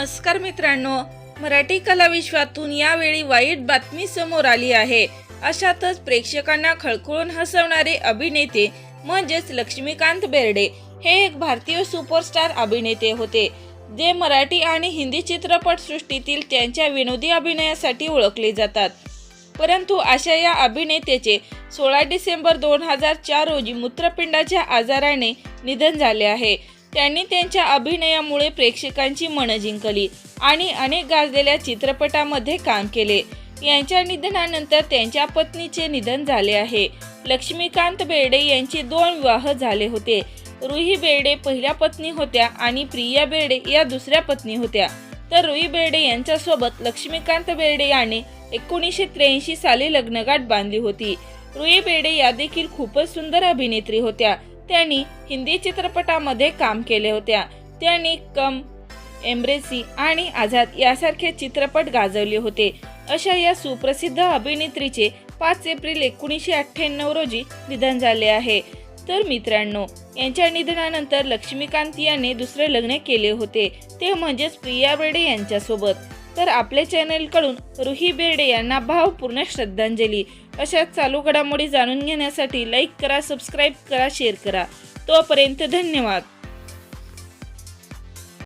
नमस्कार मित्रांनो, मराठी कला विश्वातून यावेळी वाईट बातमी समोर आली आहे। अशातच प्रेक्षकांना खळखळून हसवणारे अभिनेते म्हणजेच लक्ष्मीकांत बेर्डे हे एक भारतीय सुपरस्टार अभिनेते होते, जे मराठी आणि हिंदी चित्रपट सृष्टीतील त्यांच्या विनोदी अभिनयासाठी ओळखले जातात। परंतु अशा या अभिनेत्याचे 16 डिसेंबर 2004 रोजी मूत्रपिंडाच्या आजाराने निधन झाले आहे। त्यांनी त्यांच्या अभिनयामुळे प्रेक्षकांची मनं जिंकली आणि अनेक गाजलेल्या चित्रपटांमध्ये काम केले। यांच्या निधनानंतर त्यांच्या पत्नीचे निधन झाले आहे। लक्ष्मीकांत बेर्डे यांचे 2 विवाह झाले होते। रुही बेर्डे पहिल्या पत्नी होत्या आणि प्रिया बेर्डे या दुसऱ्या पत्नी होत्या। तर रुही बेर्डे यांच्यासोबत लक्ष्मीकांत बेर्डे याने 1983 साली लग्नगाठ बांधली होती। रुही बेर्डे या देखील खूपच सुंदर अभिनेत्री होत्या। त्यांनी हिंदी चित्रपटामध्ये काम केले होत्या। त्यांनी कम, एम्ब्रेसी आणि आझाद यासारखे चित्रपट गाजवले होते। अशा या सुप्रसिद्ध अभिनेत्रीचे 5 एप्रिल 1998 रोजी निधन झाले आहे। तर मित्रांनो, यांच्या निधनानंतर लक्ष्मीकांत याने दुसरे लग्न केले होते, ते म्हणजेच प्रिया बेर्डे यांच्यासोबत। तर आपल्या चॅनलकडून रुही बेर्डे यांना भावपूर्ण श्रद्धांजली। अशा चालू घडामोडी जाणून घेण्यासाठी लाईक करा, सबस्क्राईब करा, शेअर करा। तोपर्यंत धन्यवाद।